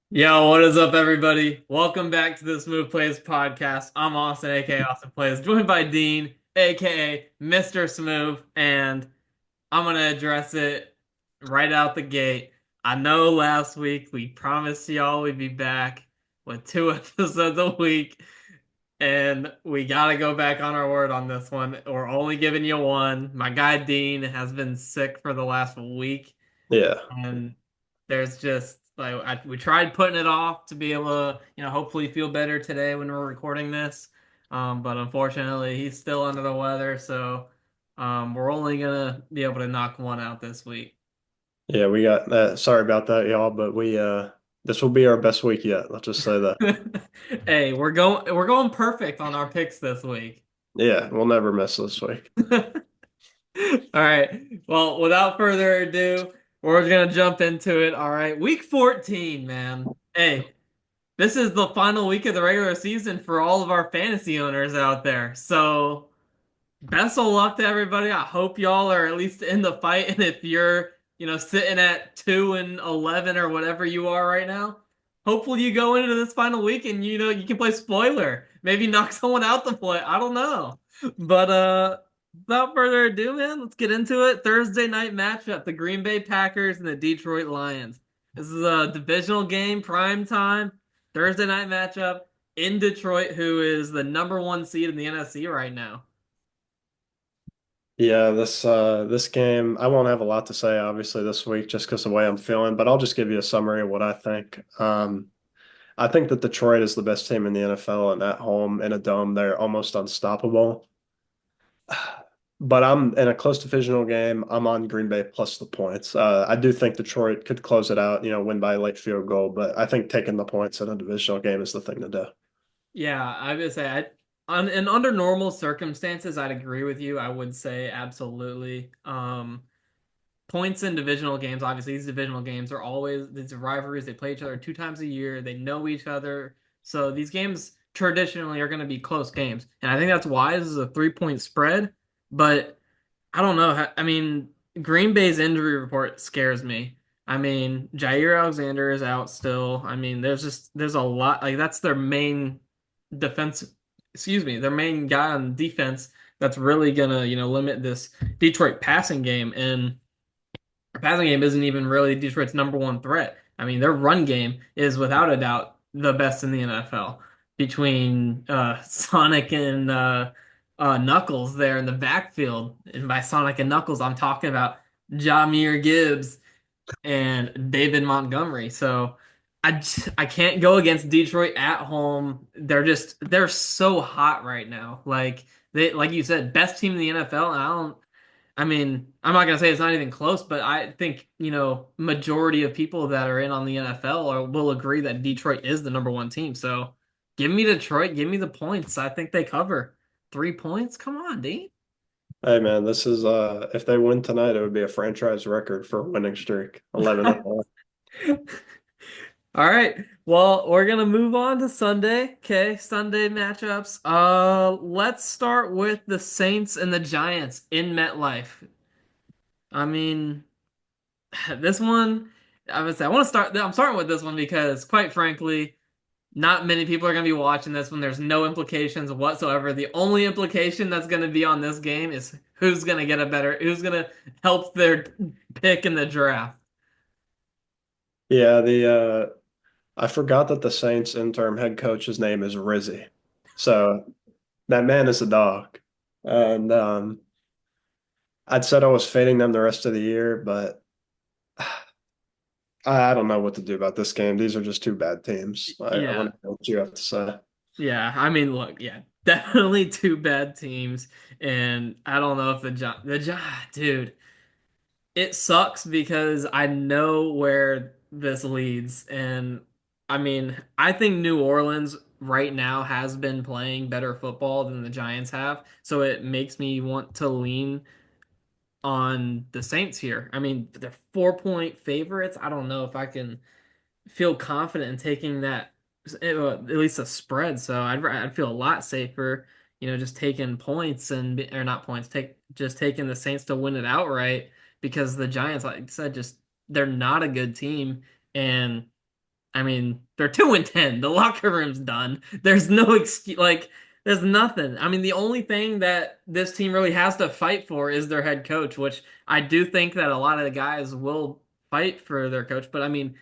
Yo, what is up, everybody? Welcome back to the Smooth Plays podcast. I'm Austin, aka Austin Plays, joined by Dean, aka Mr. Smooth, and I'm gonna address it right out the gate. I know last week we promised y'all we'd be back with two episodes a week, and we gotta go back on our word on this one. We're only giving you one. My guy Dean has been sick for the last week. Yeah. And there's just like we tried putting it off to be able to, hopefully feel better today when we're recording this. But unfortunately, he's still under the weather, so we're only gonna be able to knock one out this week. Yeah, we got that. Sorry about that, y'all, but we this will be our best week yet. Let's just say that. Hey, we're going perfect on our picks this week. Yeah, we'll never miss this week. All right. Well, without further ado, we're gonna jump into it. All right. Week 14, man. Hey, this is the final week of the regular season for all of our fantasy owners out there. So, best of luck to everybody. I hope y'all are at least in the fight. And if you're, sitting at 2-11 or whatever you are right now, hopefully you go into this final week and you can play spoiler. Maybe knock someone out the play. I don't know. But without further ado, man, let's get into it. Thursday night matchup: the Green Bay Packers and the Detroit Lions. This is a divisional game, prime time, Thursday night matchup in Detroit, who is the number one seed in the NFC right now. Yeah, this game, I won't have a lot to say obviously this week just because of the way I'm feeling, but I'll just give you a summary of what I think. I think that Detroit is the best team in the NFL, and at home in a dome, they're almost unstoppable. But I'm in a close divisional game. I'm on Green Bay plus the points. I do think Detroit could close it out, win by a late field goal, but I think taking the points in a divisional game is the thing to do. Yeah, I would say and under normal circumstances, I'd agree with you. I would say absolutely. Points in divisional games, obviously, these divisional games are always these rivalries. They play each other two times a year. They know each other, so these games traditionally are going to be close games, and I think that's why this is a 3-point spread. But I don't know. I mean, Green Bay's injury report scares me. I mean, Jair Alexander is out still. I mean, there's a lot, like that's their main defense, their main guy on defense that's really gonna, limit this Detroit passing game. And their passing game isn't even really Detroit's number one threat. I mean, their run game is without a doubt the best in the NFL between Sonic and Knuckles there in the backfield. And by Sonic and Knuckles, I'm talking about Jahmyr Gibbs and David Montgomery. So I can't go against Detroit at home. They're so hot right now. Like you said, best team in the NFL. And I mean, I'm not gonna say it's not even close, but I think, majority of people that are in on the NFL will agree that Detroit is the number one team. So give me Detroit, give me the points. I think they cover 3 points. Come on, Dean. Hey man, this is if they win tonight, it would be a franchise record for a winning streak. 11 and 4. All right. Well, we're gonna move on to Sunday. Okay, Sunday matchups. Let's start with the Saints and the Giants in MetLife. I mean, this one, I would say I want to start. I'm starting with this one because, quite frankly, not many people are gonna be watching this one. There's no implications whatsoever. The only implication that's gonna be on this game is who's gonna help their pick in the draft. Yeah, the I forgot that the Saints interim head coach's name is Rizzy. So that man is a dog. And I'd said I was fading them the rest of the year, but I don't know what to do about this game. These are just two bad teams. I Yeah. want to know what you have to say. Yeah, I mean, look, yeah, definitely two bad teams, and I don't know if dude, it sucks because I know where this leads, and I mean, I think New Orleans right now has been playing better football than the Giants have, so it makes me want to lean on the Saints here. I mean, they're 4-point favorites. I don't know if I can feel confident in taking that, at least a spread. So I'd feel a lot safer, just taking points or not points, just taking the Saints to win it outright because the Giants, like I said, just they're not a good team. And I mean, they're 2-10. The locker room's done. There's no excuse. Like, there's nothing. I mean, the only thing that this team really has to fight for is their head coach, which I do think that a lot of the guys will fight for their coach. But I mean,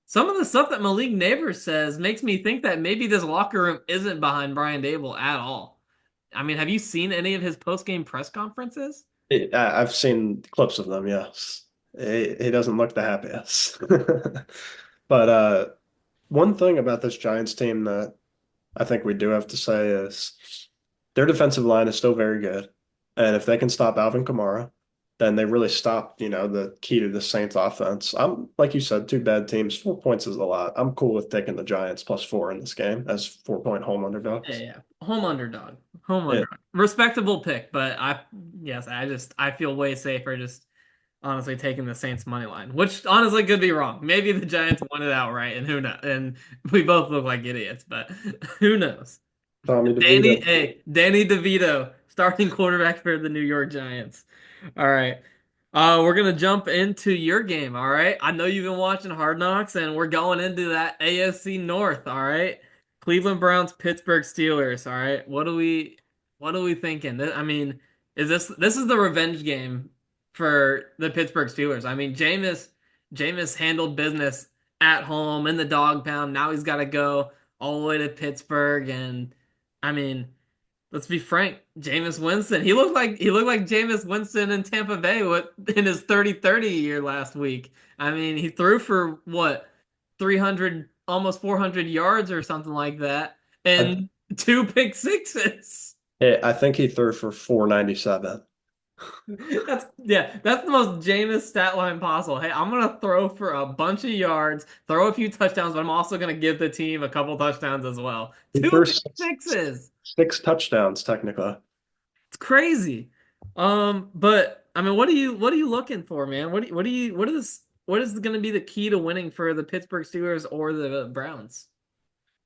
some of the stuff that Malik Neighbors says makes me think that maybe this locker room isn't behind Brian Dable at all. I mean, have you seen any of his post-game press conferences? I've seen clips of them, yes. He doesn't look the happiest. But one thing about this Giants team that I think we do have to say is their defensive line is still very good. And if they can stop Alvin Kamara, then they really stop, the key to the Saints offense. I'm, like you said, two bad teams. 4 points is a lot. I'm cool with taking the Giants +4 in this game as 4-point home Yeah, underdogs. yeah. Home underdog. Home Yeah. underdog. Respectable pick, but yes, I feel way safer just honestly taking the Saints money line, which honestly could be wrong. Maybe the Giants won it outright, and who knows? And we both look like idiots, but who knows? Tommy DeVito. Danny DeVito, starting quarterback for the New York Giants. All right. We're gonna jump into your game, all right? I know you've been watching Hard Knocks, and we're going into that AFC North, all right? Cleveland Browns, Pittsburgh Steelers, all right? What are we thinking? I mean, this is the revenge game for the Pittsburgh Steelers. I mean, Jameis handled business at home in the dog pound. Now he's got to go all the way to Pittsburgh, and I mean, let's be frank, Jameis Winston. He looked like Jameis Winston in Tampa Bay in his 30-30 year last week. I mean, he threw for what, 300, almost 400 yards or something like that, I, and two pick sixes. I think he threw for 497. That's the most Jameis stat line possible. Hey, I'm gonna throw for a bunch of yards, throw a few touchdowns, but I'm also gonna give the team a couple touchdowns as well. He Two threw pick sixes. six touchdowns, technically. It's crazy. But I mean, what are you looking for, man? What is going to be the key to winning for the Pittsburgh Steelers or the Browns?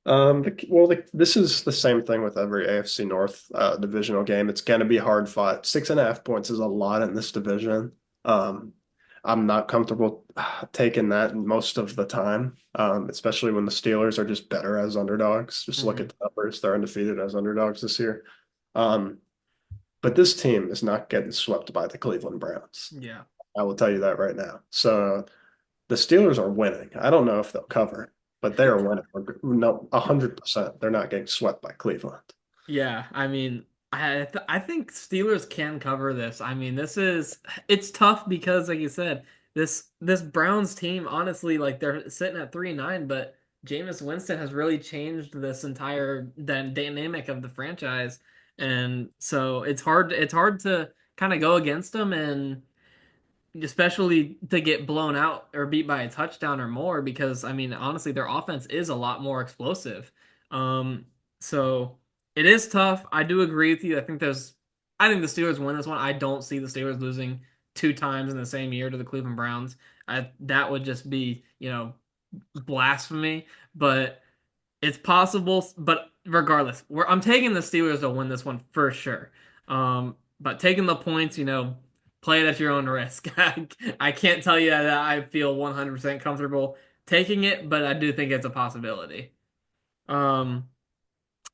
This is the same thing with every AFC North divisional game. It's going to be hard fought. 6.5 points is a lot in this division. Um, I'm not comfortable taking that most of the time, especially when the Steelers are just better as underdogs. Just look at Hmm. the numbers; they're undefeated as underdogs this year. Um, but this team is not getting swept by the Cleveland Browns. Yeah. I will tell you that right now. So the Steelers are winning. I don't know if they'll cover, but they are winning. No, 100%. They're not getting swept by Cleveland. Yeah, I mean, I think Steelers can cover this. I mean, it's tough because like you said, this Browns team, honestly, like they're sitting at 3-9, but Jameis Winston has really changed this entire dynamic of the franchise. And so it's hard to kind of go against them, and especially to get blown out or beat by a touchdown or more, because I mean, honestly, their offense is a lot more explosive. Um, so it is tough. I do agree with you. I think the Steelers win this one. I don't see the Steelers losing two times in the same year to the Cleveland Browns. That would just be, blasphemy, but it's possible. But regardless, I'm taking the Steelers to win this one for sure. But taking the points, play it at your own risk. I can't tell you that I feel 100% comfortable taking it, but I do think it's a possibility. Um,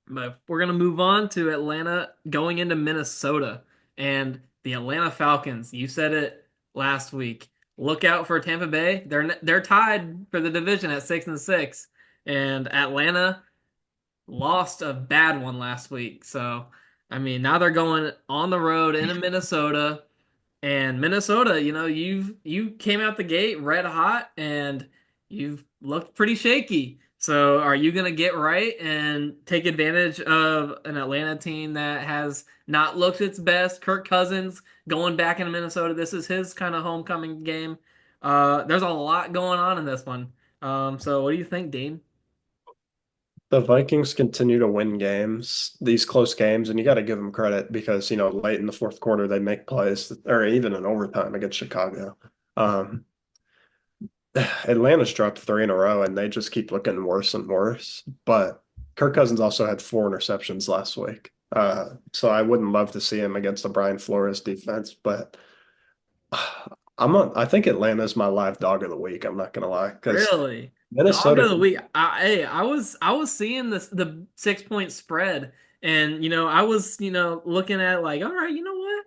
but we're gonna move on to Atlanta going into Minnesota and the Atlanta Falcons. You said it last week. Look out for Tampa Bay. They're tied for the division at 6-6, and Atlanta lost a bad one last week. So, I mean, now they're going on the road into Minnesota. And Minnesota, you came out the gate red hot and you've looked pretty shaky. So are you going to get right and take advantage of an Atlanta team that has not looked its best? Kirk Cousins going back into Minnesota. This is his kind of homecoming game. There's a lot going on in this one. So what do you think, Dean? The Vikings continue to win games, these close games, and you got to give them credit because, late in the fourth quarter, they make plays, or even in overtime against Chicago. Um, Atlanta's dropped three in a row, and they just keep looking worse and worse. But Kirk Cousins also had 4 interceptions last week. So I wouldn't love to see him against the Brian Flores defense, but I think Atlanta's my live dog of the week. I'm not gonna lie, because Really? Dog Minnesota of the can. week. Hey, I was seeing this the 6 point spread, and I was looking at like, all right, you know what?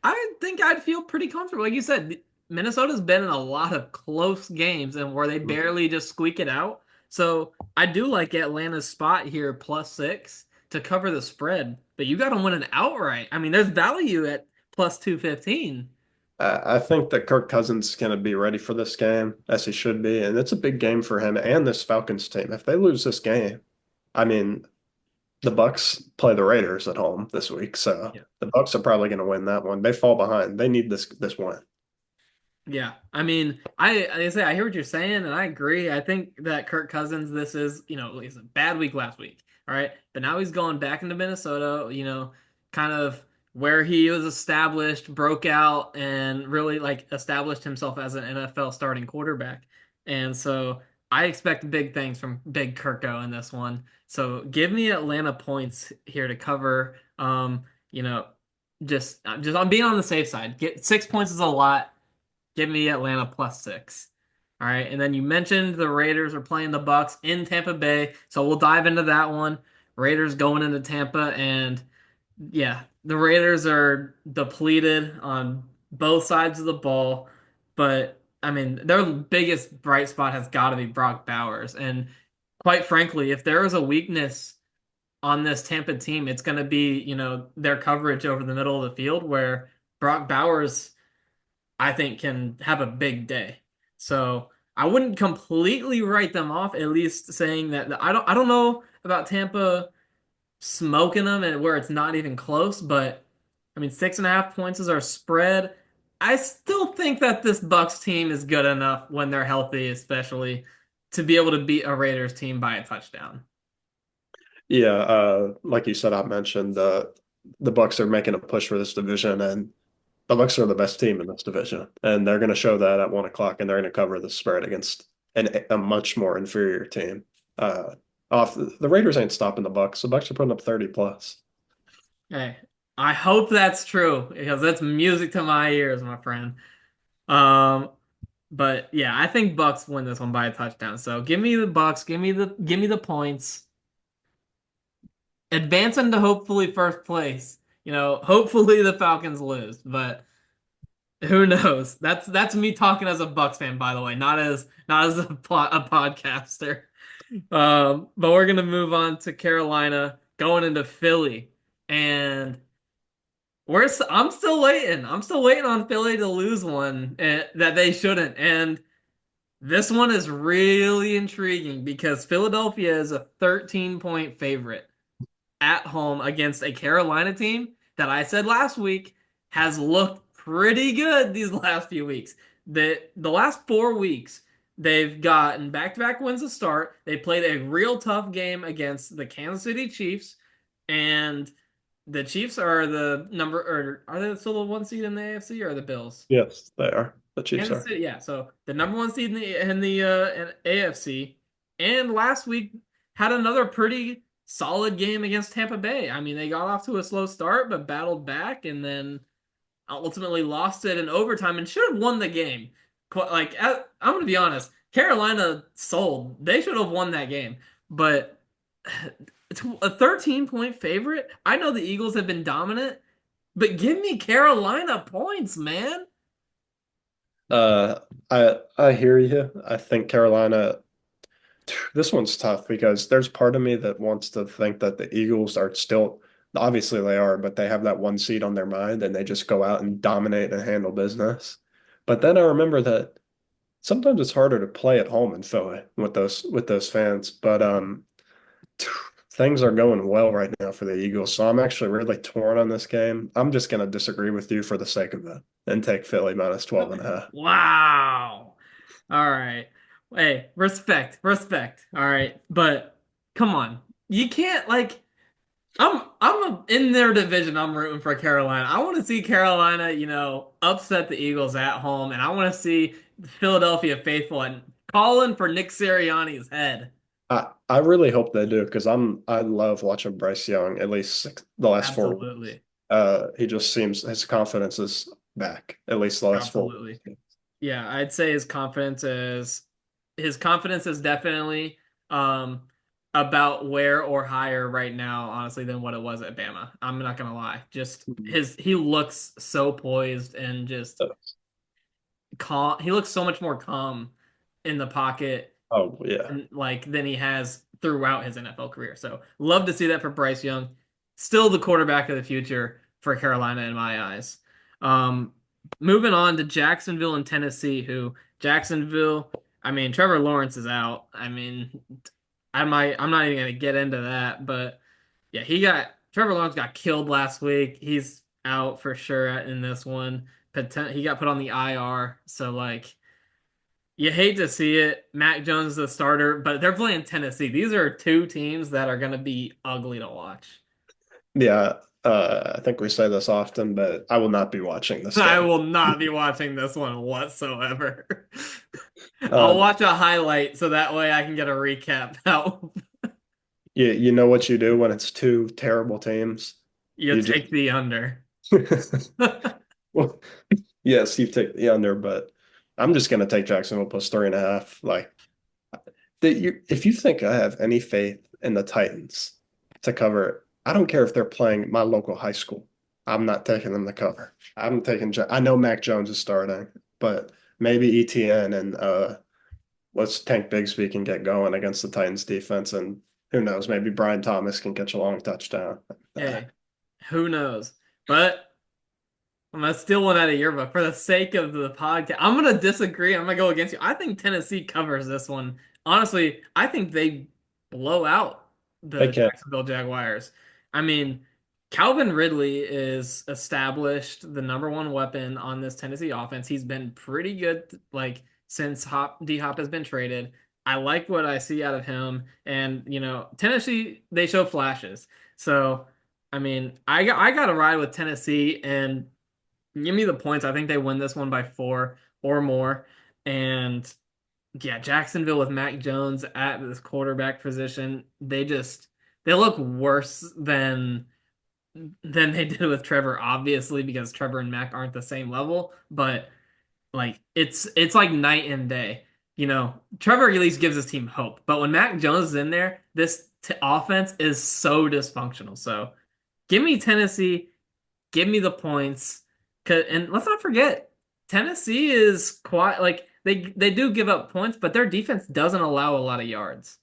I think I'd feel pretty comfortable. Like you said, Minnesota's been in a lot of close games and where they barely just squeak it out. So I do like Atlanta's spot here +6 to cover the spread, but you got to win an outright. I mean, there's value at +215. I think that Kirk Cousins is going to be ready for this game, as he should be, and it's a big game for him and this Falcons team. If they lose this game, I mean, the Bucks play the Raiders at home this week, so the Bucks are probably going to win that one. They fall behind. They need this win. Yeah, I mean, I say I hear what you're saying, and I agree. I think that Kirk Cousins, this is, it's a bad week last week, all right, but now he's going back into Minnesota, kind of where he was established, broke out, and really like established himself as an NFL starting quarterback. And so I expect big things from Big Kirko in this one. So give me Atlanta points here to cover. You know, just I'm being on the safe side. Get 6 points is a lot. Give me Atlanta +6. All right, and then you mentioned the Raiders are playing the Bucks in Tampa Bay, so we'll dive into that one. Raiders going into Tampa, and yeah, the Raiders are depleted on both sides of the ball, but I mean, their biggest bright spot has got to be Brock Bowers, and quite frankly, if there is a weakness on this Tampa team, it's going to be, their coverage over the middle of the field where Brock Bowers I think can have a big day. So I wouldn't completely write them off, at least saying that I don't know about Tampa smoking them and where it's not even close, but I mean 6.5 points is our spread. I still think that this Bucks team is good enough when they're healthy, especially to be able to beat a Raiders team by a touchdown. Yeah, like you said, I mentioned the Bucks are making a push for this division, and the Bucks are the best team in this division, and they're going to show that at 1 o'clock, and they're going to cover the spread against a much more inferior team. Uh, off the Raiders ain't stopping the Bucks. The Bucks are putting up 30 plus. Hey, I hope that's true because that's music to my ears, my friend. Um, But yeah, I think Bucks win this one by a touchdown. So give me the Bucks, give me the points. Advance into hopefully first place. Hopefully the Falcons lose, but who knows? That's me talking as a Bucks fan, by the way, not as a podcaster. But we're gonna move on to Carolina, going into Philly, and I'm still waiting. I'm still waiting on Philly to lose one that they shouldn't, and this one is really intriguing because Philadelphia is a 13-point favorite at home against a Carolina team that I said last week has looked pretty good these last few weeks. The last 4 weeks, they've gotten back-to-back wins to start. They played a real tough game against the Kansas City Chiefs, and the Chiefs are the number, or are they still the 1 seed in the AFC or are the Bills? Yes, they are. The Chiefs Kansas are. City, yeah. So the number 1 seed in AFC, and last week had another pretty solid game against Tampa Bay. I mean, they got off to a slow start, but battled back, and then ultimately lost it in overtime and should have won the game. I'm gonna be honest, Carolina sold. They should have won that game, but a 13-point favorite. I know the Eagles have been dominant, but give me Carolina points, man. Uh, I hear you. I think Carolina. This one's tough because there's part of me that wants to think that the Eagles are still, obviously they are, but they have that 1 seed on their mind and they just go out and dominate and handle business. But then I remember that sometimes it's harder to play at home in Philly with those fans. But things are going well right now for the Eagles, so I'm actually really torn on this game. I'm just going to disagree with you for the sake of it and take Philly minus 12 and a half. Wow. All right. Hey, respect, respect. All right. But come on. You can't like in their division, I'm rooting for Carolina. I want to see Carolina, upset the Eagles at home, and I want to see the Philadelphia faithful and calling for Nick Sirianni's head. I really hope they do because I love watching Bryce Young at least the last 4 weeks. Absolutely. He just seems his confidence is back at least the last 4 weeks. Absolutely. Yeah, I'd say his confidence is definitely um about where or higher right now, honestly, than what it was at Bama. I'm not gonna lie. Just Mhm. his he looks so poised and just calm. He looks so much more calm in the pocket Oh yeah. and than he has throughout his NFL career. So love to see that for Bryce Young. Still the quarterback of the future for Carolina in my eyes. Um, moving on to Jacksonville and Tennessee, who Jacksonville, I mean, Trevor Lawrence is out. I mean, I'm not even gonna get into that, but yeah, Trevor Lawrence got killed last week. He's out for sure in this one. He got put on the IR, so you hate to see it. Mac Jones is the starter, but they're playing Tennessee. These are two teams that are going to be ugly to watch. Yeah, I think we say this often, but I will not be watching this I game. will not be watching this one whatsoever. I'll Um, watch a highlight so that way I can get a recap. How you know what you do when it's two terrible teams? you You just take the under. well, yes, you take the under, but I'm just gonna take Jacksonville plus 3.5. Like if you think I have any faith in the Titans to cover it, I don't care if they're playing my local high school. I'm not taking them to cover. I'm taking. I know Mac Jones is starting, but maybe ETN and let's Tank Bigsby can get going against the Titans defense, and who knows, maybe Brian Thomas can catch a long touchdown. Uh, Hey, who knows? But I'm gonna steal one out of your book for the sake of the podcast. I'm gonna disagree. I'm gonna go against you. I think Tennessee covers this one. Honestly, I think they blow out they the can. Jacksonville Jaguars. I mean, Calvin Ridley is established the number one weapon on this Tennessee offense. He's been pretty good since D Hop has been traded. I like what I see out of him, and Tennessee they show flashes. So I mean, I got to ride with Tennessee and give me the points. I think they win this one by 4 or more. And yeah, Jacksonville with Mac Jones at this quarterback position, they look worse than they did with Trevor, obviously, because Trevor and Mac aren't the same level, but it's like night and day. Trevor at least gives his team hope. But when Mac Jones is in there, this offense is so dysfunctional. So give me Tennessee. Give me the points. And let's not forget, Tennessee is quite they do give up points, but their defense doesn't allow a lot of yards.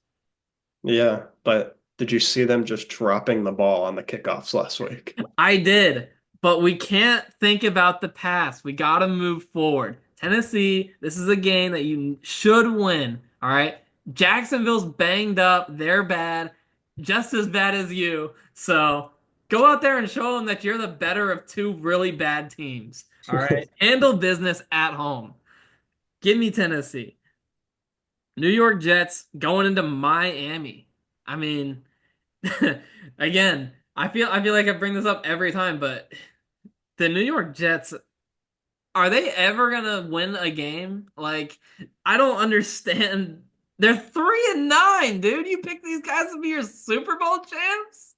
Yeah, but did you see them just dropping the ball on the kickoffs last week? I did, but we can't think about the past. We got to move forward. Tennessee, this is a game that you should win. All right. Jacksonville's banged up. They're bad, just as bad as you. So go out there and show them that you're the better of two really bad teams. All right. Handle business at home. Give me Tennessee. New York Jets going into Miami. I mean, again, I feel like I bring this up every time, but the New York Jets, are they ever gonna win a game? I don't understand. They're 3-9, dude. You pick these guys to be your Super Bowl champs?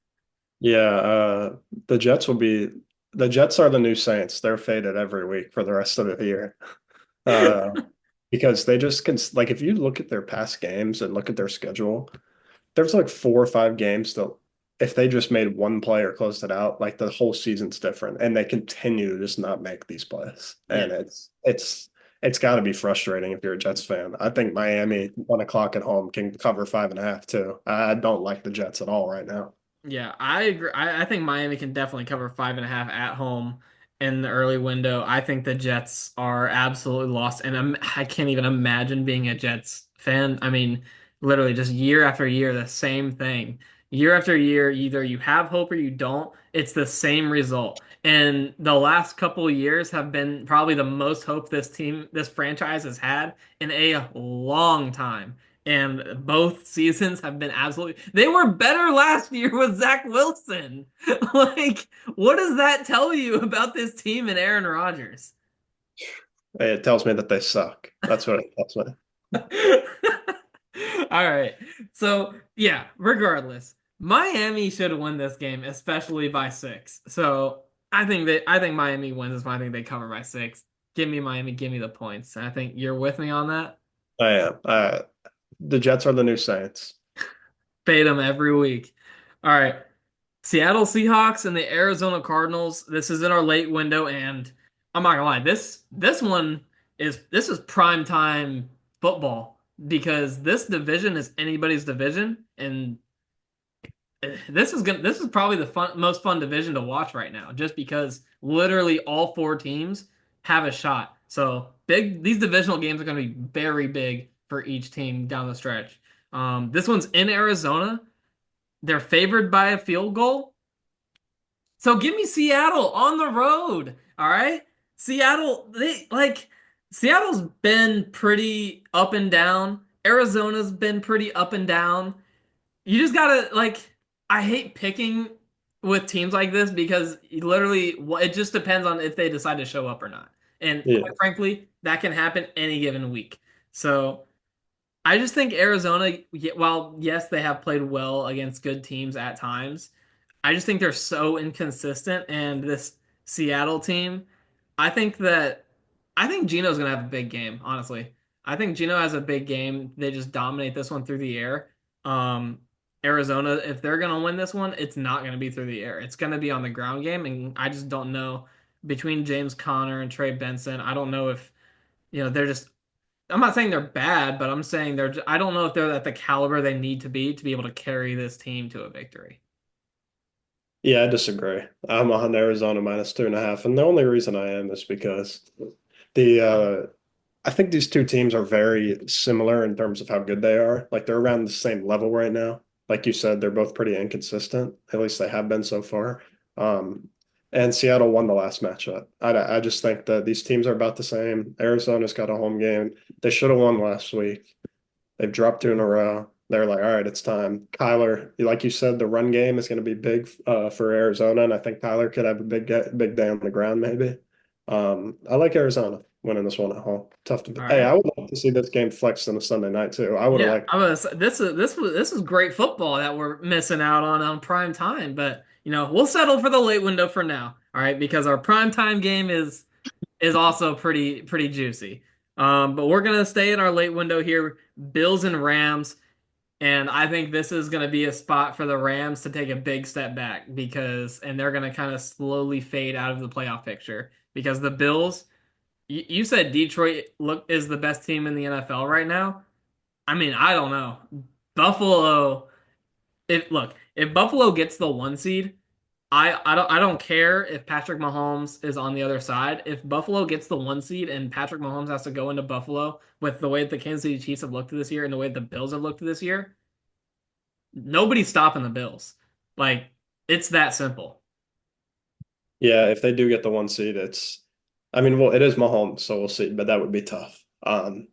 Yeah, the Jets will be the Jets are the new Saints. They're faded every week for the rest of the year. Uh, because they just can like if you look at their past games and look at their schedule, there's like 4 or 5 games that if they just made one play or closed it out, like the whole season's different. And they continue to just not make these plays. Yeah. And it's got to be frustrating if you're a Jets fan. I think Miami 1 o'clock at home can cover 5.5 too. I don't like the Jets at all right now. Yeah, I agree. I think Miami can definitely cover 5.5 at home in the early window. I think the Jets are absolutely lost, and I can't even imagine being a Jets fan. I mean, literally just year after year, the same thing. Year after year, either you have hope or you don't. It's the same result. And the last couple of years have been probably the most hope this franchise has had in a long time. And both seasons have been absolutely. They were better last year with Zach Wilson. What does that tell you about this team and Aaron Rodgers? It tells me that they suck. That's what it tells me. All right. So, yeah, regardless, Miami should win this game, especially by 6. So, I think Miami wins this one. I think they cover by 6. give me Miami, give me the points. And I think you're with me on that. I am. The Jets are the new Saints. Fade them every week. All right. Seattle Seahawks and the Arizona Cardinals. This is in our late window, and I'm not gonna lie, this is prime time football because this division is anybody's division, and this is probably the most fun division to watch right now, just because literally all four teams have a shot. So big, these divisional games are gonna be very big for each team down the stretch. This one's in Arizona. They're favored by a field goal. So give me Seattle on the road. All right. Seattle's been pretty up and down. Arizona's been pretty up and down. You just gotta I hate picking with teams like this because literally it just depends on if they decide to show up or not. And Yeah. quite frankly, that can happen any given week. So I just think Arizona, while yes, they have played well against good teams at times, I just think they're so inconsistent. And this Seattle team, I think that I think Gino's gonna have a big game, honestly. I think Gino has a big game. They just dominate this one through the air. Um, Arizona, if they're gonna win this one, it's not gonna be through the air. It's gonna be on the ground game, and I just don't know between James Conner and Trey Benson. I don't know if they're just I'm not saying they're bad, but I'm saying I don't know if they're at the caliber they need to be able to carry this team to a victory. Yeah, I disagree. I'm on Arizona -2.5, and the only reason I am is because the I think these two teams are very similar in terms of how good they are. Like they're around the same level right now. Like you said, they're both pretty inconsistent. At least they have been so far. Um, and Seattle won the last matchup. I just think that these teams are about the same. Arizona's got a home game. They should have won last week. They've dropped two in a row. They're like, all right, it's time. Kyler, like you said, the run game is going to be big for Arizona, and I think Kyler could have a big day on the ground, maybe. I like Arizona winning this one at home. Tough to. All Hey, right. I would like to see this game flexed on a Sunday night too. I would have Yeah, liked. this is great football that we're missing out on prime time, but we'll settle for the late window for now. All right, because our prime time game is also pretty juicy. But we're gonna stay in our late window here, Bills and Rams. And I think this is going to be a spot for the Rams to take a big step back and they're going to kind of slowly fade out of the playoff picture because the Bills, you said Detroit is the best team in the NFL right now. I mean, I don't know. Buffalo, if Buffalo gets the one seed, I don't care if Patrick Mahomes is on the other side. If Buffalo gets the one seed and Patrick Mahomes has to go into Buffalo with the way that the Kansas City Chiefs have looked this year and the way the Bills have looked this year, nobody's stopping the Bills. Like it's that simple. Yeah, if they do get the one seed, it's. I mean, well, it is Mahomes, so we'll see, but that would be tough. I'm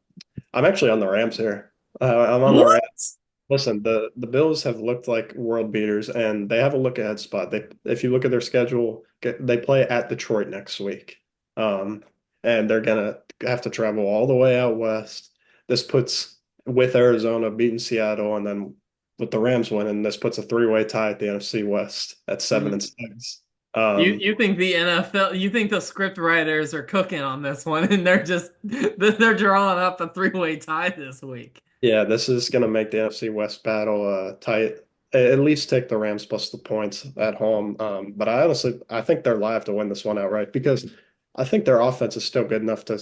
actually on the Rams here. I'm on the Rams. What? Listen, the Bills have looked like world beaters, and they have a look ahead spot. If you look at their schedule, they play at Detroit next week, um, and they're gonna have to travel all the way out west. This puts with Arizona beating Seattle, and then with the Rams winning, this puts a three-way tie at the NFC West at 7-6. You think the NFL, you think the script writers are cooking on this one and they're drawing up a three-way tie this week. Yeah, this is going to make the NFC West battle tight. At least take the Rams plus the points at home. But I think they're live to win this one outright because I think their offense is still good enough to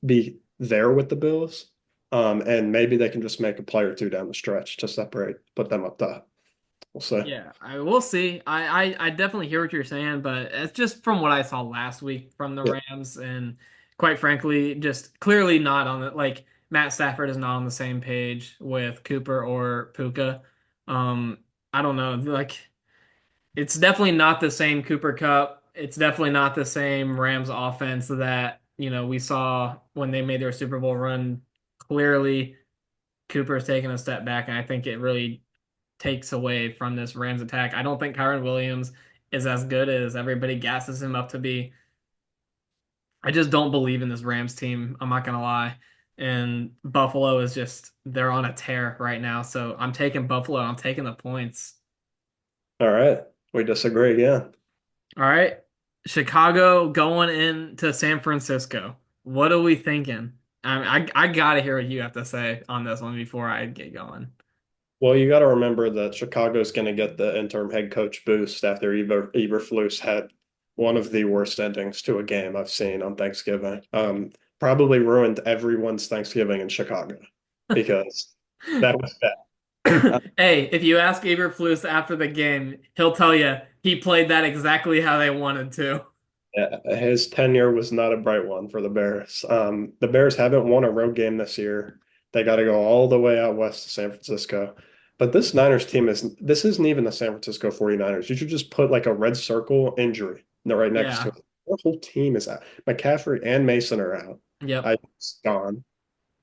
be there with the Bills. And maybe they can just make a play or two down the stretch to put them up top. We'll see. Yeah, I will see. I definitely hear what you're saying, but it's just from what I saw last week from the Yeah. Rams, and quite frankly, just clearly not on the Matt Stafford is not on the same page with Cooper or Puka. Um, I don't know, it's definitely not the same Cooper Cup. It's definitely not the same Rams offense that we saw when they made their Super Bowl run. Clearly, Cooper's taken a step back, and I think it really takes away from this Rams attack. I don't think Kyron Williams is as good as everybody gasses him up to be. I just don't believe in this Rams team. I'm not gonna lie. And Buffalo is just they're on a tear right now. So I'm taking Buffalo. I'm taking the points. All right. We disagree again. All right. Chicago going into San Francisco. What are we thinking? I gotta hear what you have to say on this one before I get going. Well, you got to remember that Chicago's going to get the interim head coach boost after Eberflus had one of the worst endings to a game I've seen on Thanksgiving. Probably ruined everyone's Thanksgiving in Chicago because that was bad. Hey, if you ask Eberflus after the game, he'll tell you he played that exactly how they wanted to. His tenure was not a bright one for the Bears. The Bears haven't won a road game this year. They got to go all the way out west to San Francisco. But this Niners team this isn't even the San Francisco 49ers. You should just put like a red circle injury right next to Yeah. it. The whole team is out. McCaffrey and Mason are out. Yep. I gone.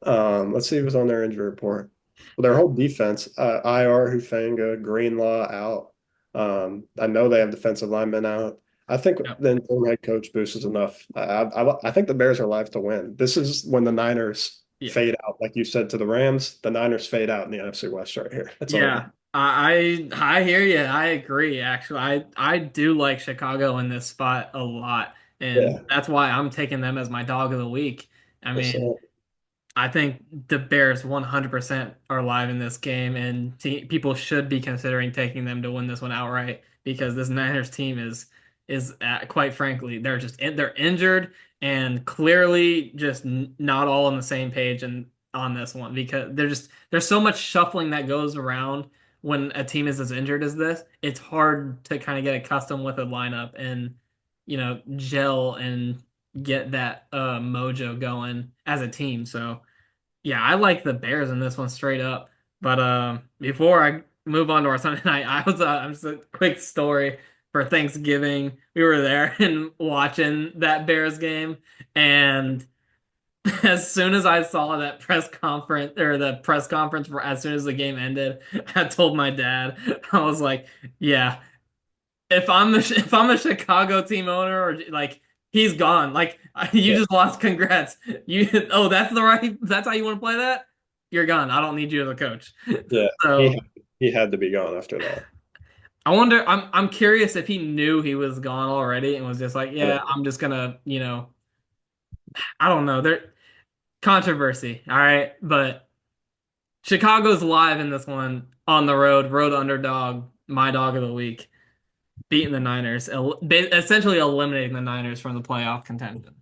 Let's see who's on their injury report. Well, their whole defense, IR, Hufanga, Greenlaw out. I know they have defensive linemen out. I think Yep. the interim head coach boost is enough. I think the Bears are live to win. This is when the Niners Yeah. fade out, like you said to the Rams. The Niners fade out in the NFC West right here. It's over. Yeah. I hear you. I agree, actually. I do like Chicago in this spot a lot, and Yeah, that's why I'm taking them as my dog of the week. I for mean, sure. I think the Bears 100% are live in this game, and people should be considering taking them to win this one outright because this Niners team is quite frankly they're injured and clearly just not all on the same page and on this one because there's so much shuffling that goes around when a team is as injured as this. It's hard to kind of get accustomed with a lineup and gel and get that mojo going as a team. So. Yeah, I like the Bears in this one straight up. But before I move on to our Sunday night, I'm just a quick story for Thanksgiving. We were there and watching that Bears game, and as soon as I saw that press conference or the press conference for as soon as the game ended, I told my dad, I was like, "Yeah, if I'm a Chicago team owner or like he's gone. Like you Yeah, just lost. Congrats. That's how you want to play that? You're gone. I don't need you as a coach. yeah. So He had to be gone after that. I wonder I'm curious if he knew he was gone already and was just like, yeah, I'm just gonna, I don't know. There controversy, all right, but Chicago's live in this one on the road underdog, my dog of the week. Beating the Niners, essentially eliminating the Niners from the playoff contention.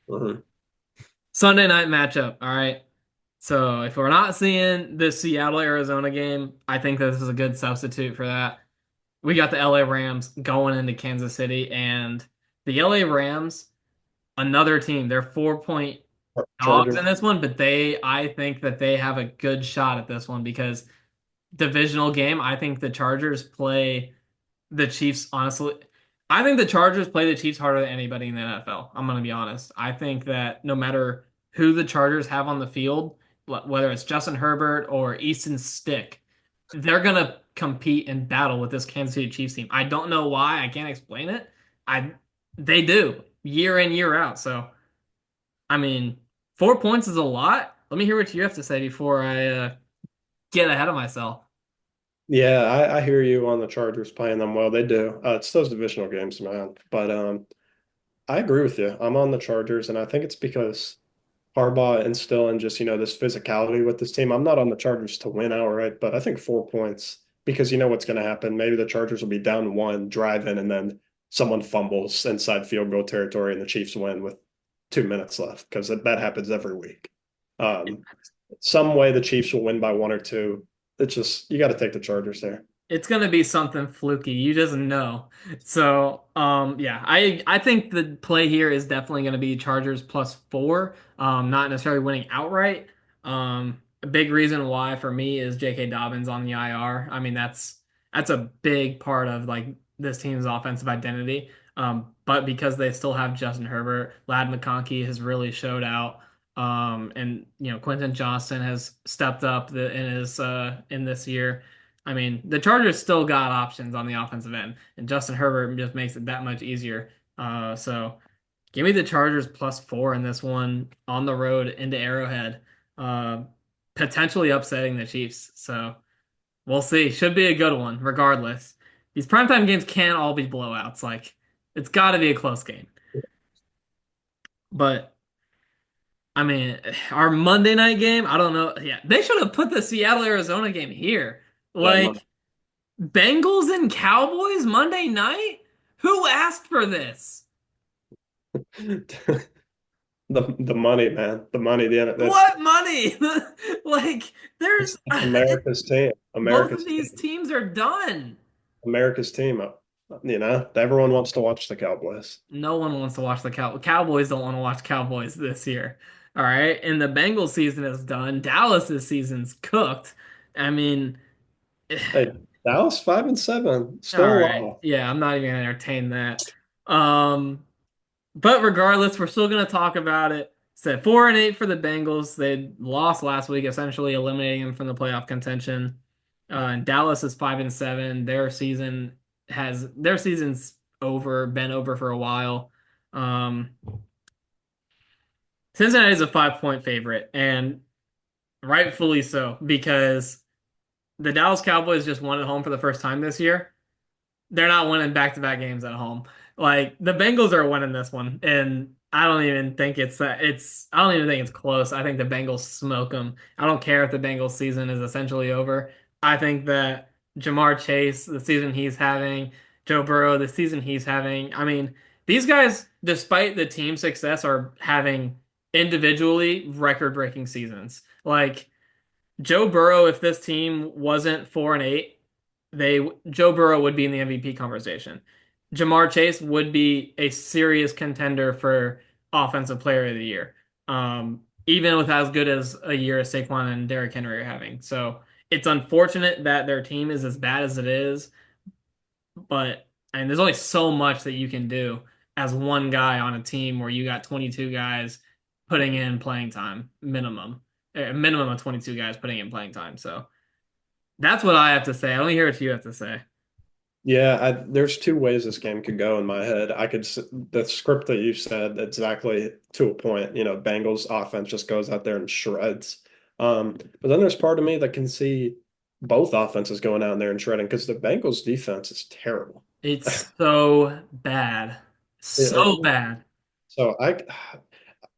Mhm. Sunday night matchup. All right. So if we're not seeing this Seattle Arizona game, I think this is a good substitute for that. We got the LA Rams going into Kansas City, and the LA Rams, another team. They're 4-point dogs in Chargers. this one, but I think that they have a good shot at this one because divisional game. I think the Chargers play the Chiefs, honestly, I think the Chargers play the Chiefs harder than anybody in the NFL. I'm going to be honest. I think that no matter who the Chargers have on the field, whether it's Justin Herbert or Easton Stick, they're going to compete and battle with this Kansas City Chiefs team. I don't know why. I can't explain it. I They do year in year out. So I mean, 4 points is a lot. Let me hear what you have to say before I get ahead of myself. Yeah, I hear you on the Chargers playing them well. They do. It's those divisional games, man. But I agree with you. I'm on the Chargers, and I think it's because Harbaugh instilling just, this physicality with this team. I'm not on the Chargers to win outright, but I think 4 points because you know what's going to happen. Maybe the Chargers will be down one, drive in, and then someone fumbles inside field goal territory, and the Chiefs win with 2 minutes left because that happens every week. Um, some way the Chiefs will win by one or two. It's just you got to take the Chargers there. It's gonna be something fluky. You just know. So, yeah, I think the play here is definitely gonna be Chargers +4. Not necessarily winning outright. A big reason why for me is J.K. Dobbins on the IR. I mean, that's a big part of like this team's offensive identity. But because they still have Justin Herbert, Lad McConkey has really showed out. And Quentin Johnston has stepped up in this year. I mean, the Chargers still got options on the offensive end, and Justin Herbert just makes it that much easier. So give me the Chargers +4 in this one on the road into Arrowhead, uh, potentially upsetting the Chiefs. So we'll see. Should be a good one, regardless. These primetime games can't all be blowouts. Like it's got to be a close game. But I mean, our Monday night game, I don't know. Yeah, they should have put the Seattle Arizona game here. Yeah, Like Bengals and Cowboys Monday night? Who asked for this? the money, man, the money. That's What money? Like, there's America's team. both of America's these team. teams are done. America's team. Everyone wants to watch the Cowboys. No one wants to watch the Cowboys don't want to watch Cowboys this year. All right. And the Bengals season is done. Dallas's season's cooked. I mean, Hey, Dallas 5-7, all still right. alive. Yeah, I'm not even gonna entertain that. Um, but regardless, we're still gonna talk about it. Said 4-8 for the Bengals. They lost last week, essentially eliminating them from the playoff contention. And Dallas is 5-7. Their season's over, been over for a while. Um, Cincinnati is a 5-point favorite, and rightfully so, because the Dallas Cowboys just won at home for the first time this year. They're not winning back-to-back games at home. Like the Bengals are winning this one, and I don't even think I don't even think it's close. I think the Bengals smoke them. I don't care if the Bengals season is essentially over. I think that Jamar Chase, the season he's having, Joe Burrow, the season he's having. I mean, these guys, despite the team success, are having individually record-breaking seasons. Like Joe Burrow, if this team wasn't 4-8, Joe Burrow would be in the MVP conversation. Jamar Chase would be a serious contender for Offensive Player of the Year, even with as good as a year as Saquon and Derrick Henry are having. So it's unfortunate that their team is as bad as it is, but and there's only so much that you can do as one guy on a team where you got 22 guys putting in playing time minimum, a minimum of 22 guys putting in playing time. So that's what I have to say. I want to hear what you have to say. Yeah, there's two ways this game could go in my head. The script that you said exactly to a point. Bengals offense just goes out there and shreds. But then there's part of me that can see both offenses going out there and shredding because the Bengals defense is terrible. It's so bad. Yeah, So bad. so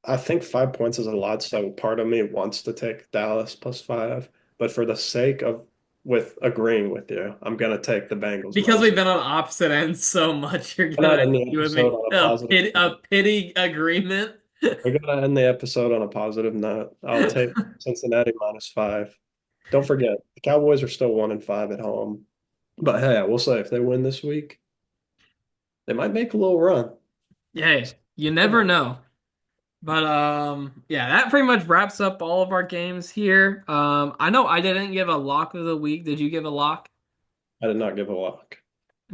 I think 5 points is a lot. So part of me wants to take Dallas plus 5, but for the sake of with agreeing with you, I'm gonna take the Bengals Because minus. we've been on opposite ends so much, you're We're gonna not in the agree with episode me. on a positive. A pity agreement. We're gonna end the episode on a positive note. I'll take Cincinnati -5. Don't forget, the Cowboys are still 1-5 at home. But hey, I will say if they win this week, they might make a little run. Hey, you never know. But yeah, that pretty much wraps up all of our games here. I know I didn't give a lock of the week. Did you give a lock? I did not give a lock.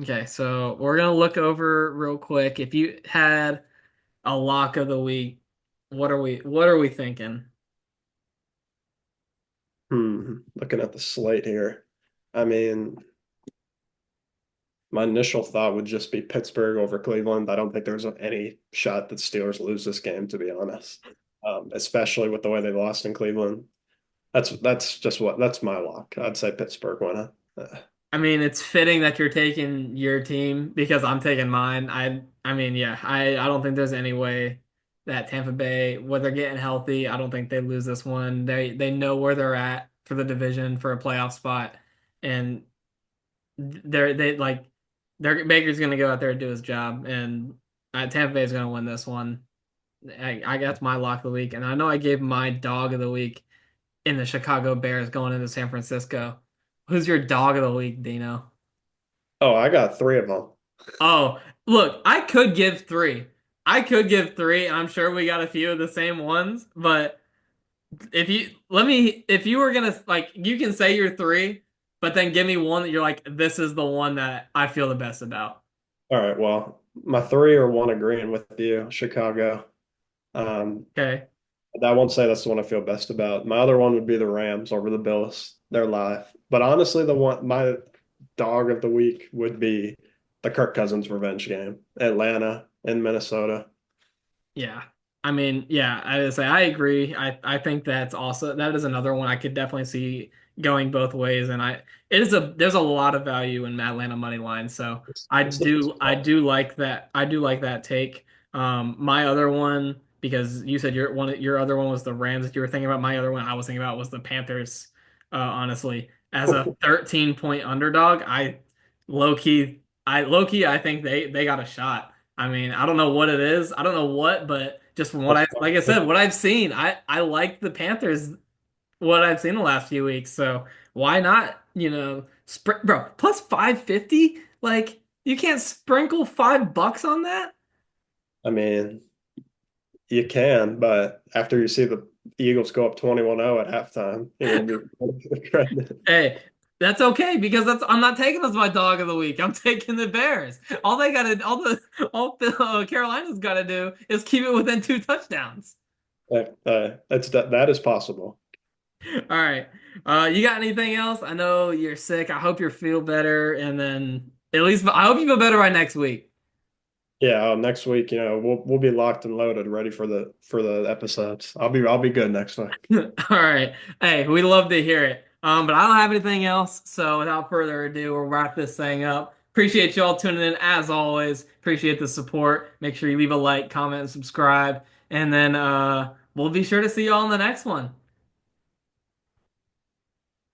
Okay, so we're gonna look over real quick. If you had a lock of the week, what are we thinking? Looking at the slate here. I mean, my initial thought would just be Pittsburgh over Cleveland. I don't think there's any shot that Steelers lose this game, to be honest. Especially with the way they lost in Cleveland. That's my lock. I'd say Pittsburgh win it. I mean, it's fitting that you're taking your team because I'm taking mine. I mean, yeah, I don't think there's any way that Tampa Bay, when they're getting healthy, I don't think they lose this one. They know where they're at for the division for a playoff spot, and they like their Baker's gonna go out there and do his job, and Tampa Bay is gonna win this one. I that's my lock of the week, and I know I gave my dog of the week in the Chicago Bears going into San Francisco. Who's your dog of the week, Dino? Oh, I got three of them. Oh, look, I could give three. I could give three, and I'm sure we got a few of the same ones, but if you were gonna like, you can say your three, but then give me one that you're like, this is the one that I feel the best about. All right, well, my three are one agreeing with you, Chicago. Um, Okay. I won't say that's the one I feel best about. My other one would be the Rams over the Bills. They're live. But honestly, my dog of the week would be the Kirk Cousins revenge game, Atlanta and Minnesota. Yeah. I mean, yeah, I say I agree. I think that is another one I could definitely see going both ways, and there's a lot of value in Atlanta money line. So It's the best I call. do like that. I do like that take. My other one. because you said your other one was the Rams that you were thinking about. My other one I was thinking about was the Panthers. Honestly, as a 13-point underdog, I think they got a shot. I mean, I don't know what it is. I don't know what, but just from what like I said, what I've seen, I like the Panthers what I've seen the last few weeks. So why not, bro, plus 550? Like you can't sprinkle $5 on that? I mean, you can, but after you see the Eagles go up 21-0 at halftime, you're gonna be credit. Hey, that's okay because I'm not taking as my dog of the week. I'm taking the Bears. All Carolina's gotta do is keep it within 2 touchdowns. That is possible. All right. You got anything else? I know you're sick. I hope you feel better, and then at least I hope you feel better by next week. Yeah, next week, we'll be locked and loaded, ready for the episodes. I'll be good next week. All right. Hey, we love to hear it. But I don't have anything else. So without further ado, we'll wrap this thing up. Appreciate y'all tuning in as always. Appreciate the support. Make sure you leave a like, comment, and subscribe. And then we'll be sure to see y'all in the next one.